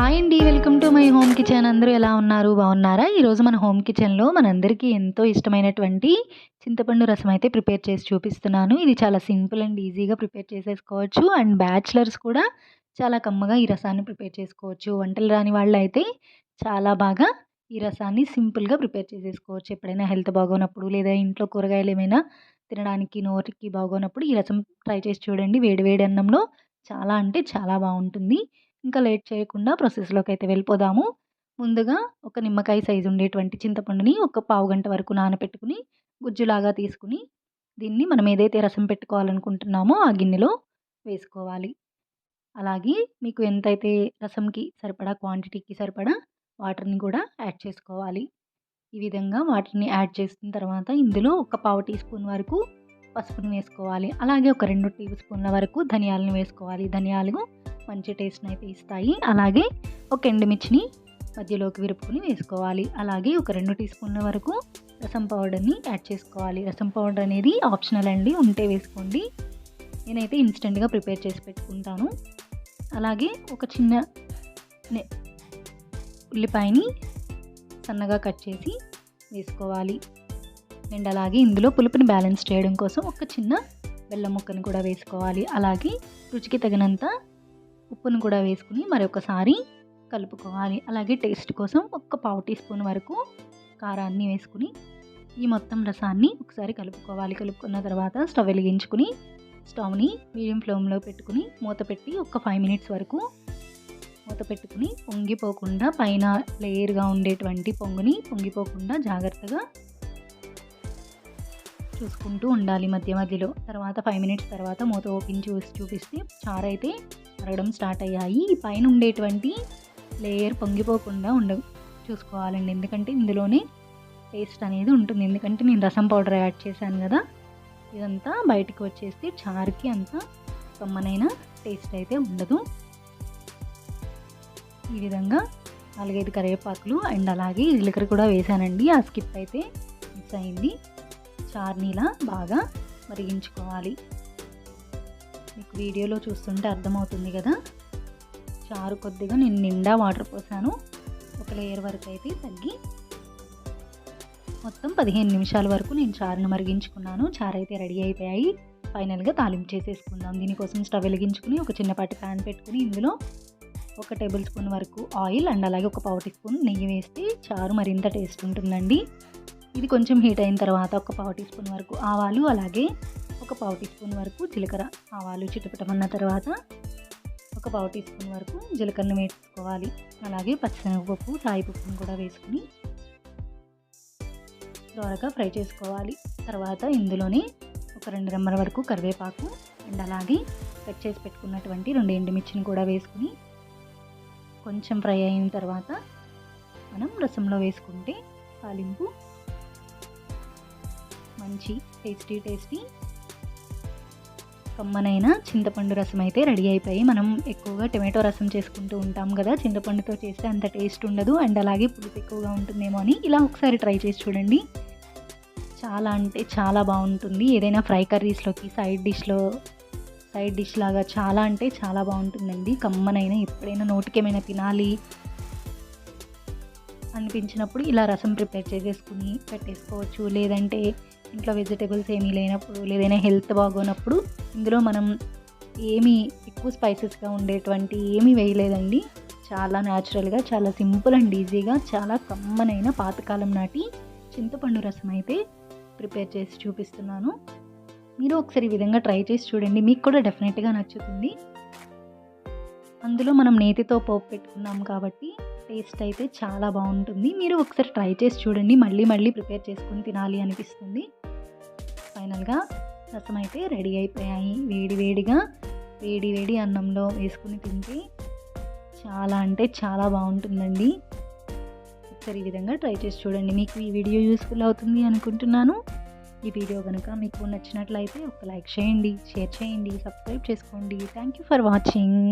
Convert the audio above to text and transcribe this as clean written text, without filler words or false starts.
Hi అండి. Welcome to my home kitchen. అందరూ ఎలా ఉన్నారు? బాగున్నారా? ఈరోజు మన హోమ్ కిచెన్‌లో మనందరికీ ఎంతో ఇష్టమైనటువంటి చింతపండు రసం అయితే ప్రిపేర్ చేసి చూపిస్తున్నాను. ఇది చాలా సింపుల్ అండ్ ఈజీగా ప్రిపేర్ చేసేసుకోవచ్చు. అండ్ బ్యాచిలర్స్ కూడా చాలా కమ్మగా ఈ రసాన్ని ప్రిపేర్ చేసుకోవచ్చు. వంటలు రాని వాళ్ళైతే చాలా బాగా ఈ రసాన్ని సింపుల్‌గా ప్రిపేర్ చేసేసుకోవచ్చు. ఎప్పుడైనా హెల్త్ బాగోనప్పుడు లేదా ఇంట్లో కూరగాయలు ఏమైనా తినడానికి నోటికి బాగోనప్పుడు ఈ రసం ట్రై చేసి చూడండి. వేడి వేడి అన్నంలో చాలా అంటే చాలా బావుంటుంది. ఇంకా లేట్ చేయకుండా ప్రాసెస్‌లోకైతే వెళ్ళిపోదాము. ముందుగా ఒక నిమ్మకాయ సైజు ఉండేటువంటి చింతపండుని ఒక పావుగంట వరకు నానపెట్టుకొని, గుజ్జులాగా తీసుకొని, దీన్ని మనం ఏదైతే రసం పెట్టుకోవాలనుకుంటున్నామో ఆ గిన్నెలో వేసుకోవాలి. అలాగే మీకు ఎంతైతే రసంకి సరిపడా క్వాంటిటీకి సరిపడా వాటర్‌ని కూడా యాడ్ చేసుకోవాలి. ఈ విధంగా వాటర్‌ని యాడ్ చేసిన తర్వాత ఇందులో ఒక పావు టీ స్పూన్ వరకు పసుపుని వేసుకోవాలి. అలాగే ఒక 2 టేబుల్ స్పూన్ల వరకు ధనియాలను వేసుకోవాలి. ధనియాలు మంచి టేస్ట్‌నైతే ఇస్తాయి. అలాగే ఒక ఎండుమిర్చిని మధ్యలోకి విరుపుకొని వేసుకోవాలి. అలాగే ఒక 2 టీ స్పూన్ల వరకు రసం పౌడర్‌ని యాడ్ చేసుకోవాలి. రసం పౌడర్ అనేది ఆప్షనల్ అండి. ఉంటే వేసుకోండి. నేనైతే ఇన్‌స్టంట్‌గా ప్రిపేర్ చేసి పెట్టుకుంటాను. అలాగే ఒక చిన్న నె ఉల్లిపాయని సన్నగా కట్ చేసి వేసుకోవాలి. అండ్ అలాగే ఇందులో పులుపుని బ్యాలెన్స్ చేయడం కోసం ఒక చిన్న బెల్లం ముక్కను కూడా వేసుకోవాలి. అలాగే రుచికి తగినంత ఉప్పును కూడా వేసుకుని మరొకసారి కలుపుకోవాలి. అలాగే టేస్ట్ కోసం ఒక పావు టీ స్పూన్ వరకు కారాన్ని వేసుకుని ఈ మొత్తం రసాన్ని ఒకసారి కలుపుకోవాలి. కలుపుకున్న తర్వాత స్టవ్ వెలిగించుకుని స్టవ్‌ని మీడియం ఫ్లేమ్‌లో పెట్టుకుని మూత పెట్టి ఒక 5 మినిట్స్ వరకు మూత పెట్టుకుని పొంగిపోకుండా పైన లేయర్‌గా ఉండేటువంటి పొంగిపోకుండా జాగ్రత్తగా చూసుకుంటూ ఉండాలి మధ్య మధ్యలో. తర్వాత 5 మినిట్స్ తర్వాత మూత ఓపెన్ చూపిస్తే చారైతే మరగడం స్టార్ట్ అయ్యాయి. ఈ పైన ఉండేటువంటి లేయర్ పొంగిపోకుండా చూసుకోవాలండి. ఎందుకంటే ఇందులోనే టేస్ట్ అనేది ఉంటుంది. ఎందుకంటే నేను రసం పౌడర్ యాడ్ చేశాను కదా! ఇదంతా బయటికి వచ్చేస్తే చారుకి అంత కమ్మనైన టేస్ట్ అయితే ఉండదు. ఈ విధంగా 4, 5 కరివేపాకులు అండ్ అలాగే జీలకర్ర కూడా వేశానండి. ఆ స్కిప్ అయితే మిస్ అయింది. చారుని ఇలా బాగా మరిగించుకోవాలి. మీకు వీడియోలో చూస్తుంటే అర్థమవుతుంది కదా! చారు కొద్దిగా నేను నిండా వాటర్ పోసాను. ఒక లేయర్ వరకు అయితే తగ్గి మొత్తం 15 నిమిషాల వరకు నేను చారును మరిగించుకున్నాను. చారు అయితే రెడీ అయిపోయాయి. ఫైనల్‌గా తాలింపు చేసేసుకుందాం. దీనికోసం స్టవ్ వెలిగించుకుని ఒక చిన్నపాటి ప్యాన్ పెట్టుకుని ఇందులో ఒక టేబుల్ స్పూన్ వరకు ఆయిల్ అండ్ అలాగే ఒక పావు టీ స్పూన్ నెయ్యి వేస్తే చారు మరింత టేస్ట్ ఉంటుందండి. ఇది కొంచెం హీట్ అయిన తర్వాత ఒక పావు టీ స్పూన్ వరకు ఆవాలు, అలాగే ఒక పావు టీ స్పూన్ వరకు జీలకర్ర. ఆవాలు చిటపటమన్న తర్వాత ఒక పావు టీ స్పూన్ వరకు జీలకర్రను వేసుకోవాలి. అలాగే పచ్చిశనగపప్పు, సాయిపప్పును కూడా వేసుకుని త్వరగా ఫ్రై చేసుకోవాలి. తర్వాత ఇందులోనే ఒక 2 రెమ్మల వరకు కరివేపాకు అండ్ అలాగే కట్ చేసి పెట్టుకున్నటువంటి 2 ఎండుమిర్చిని కూడా వేసుకుని కొంచెం ఫ్రై అయిన తర్వాత మనం రసంలో వేసుకుంటే తాలింపు మంచి టేస్టీ కమ్మనైన చింతపండు రసం అయితే రెడీ అయిపోయి. మనం ఎక్కువగా టొమాటో రసం చేసుకుంటూ ఉంటాం కదా! చింతపండుతో చేస్తే అంత టేస్ట్ ఉండదు అండ్ అలాగే పులుపు ఎక్కువగా ఉంటుందేమో అని ఇలా ఒకసారి ట్రై చేసి చూడండి. చాలా అంటే చాలా బాగుంటుంది. ఏదైనా ఫ్రై కర్రీస్‌లోకి సైడ్ డిష్ లాగా చాలా అంటే చాలా బాగుంటుందండి. కమ్మనైన ఎప్పుడైనా నోటికేమైనా తినాలి అనిపించినప్పుడు ఇలా రసం ప్రిపేర్ చేసేసుకుని పెట్టేసుకోవచ్చు. లేదంటే ఇంట్లో వెజిటబుల్స్ ఏమీ లేనప్పుడు లేదైనా హెల్త్ బాగోనప్పుడు ఇందులో మనం ఏమీ ఎక్కువ స్పైసెస్‌గా ఉండేటువంటి ఏమీ వేయలేదండి. చాలా న్యాచురల్‌గా చాలా సింపుల్ అండ్ ఈజీగా చాలా కమ్మనైన పాతకాలం నాటి చింతపండు రసం అయితే ప్రిపేర్ చేసి చూపిస్తున్నాను. మీరు ఒకసారి ఈ విధంగా ట్రై చేసి చూడండి. మీకు కూడా డెఫినెట్‌గా నచ్చుతుంది. అందులో మనం నేతితో పోపు పెట్టుకున్నాం కాబట్టి టేస్ట్ అయితే చాలా బాగుంటుంది. మీరు ఒకసారి ట్రై చేసి చూడండి. మళ్ళీ ప్రిపేర్ చేసుకొని తినాలి అనిపిస్తుంది. ఫైనల్‌గా రసం అయితే రెడీ అయిపోయాయి. వేడి అన్నంలో వేసుకుని తింటే చాలా అంటే చాలా బాగుంటుందండి. ఒకసారి ఈ విధంగా ట్రై చేసి చూడండి. మీకు ఈ వీడియో యూస్ఫుల్ అవుతుంది అనుకుంటున్నాను. ఈ వీడియో కనుక మీకు నచ్చినట్లయితే ఒక లైక్ చేయండి, షేర్ చేయండి, సబ్స్క్రైబ్ చేసుకోండి. Thank you for watching.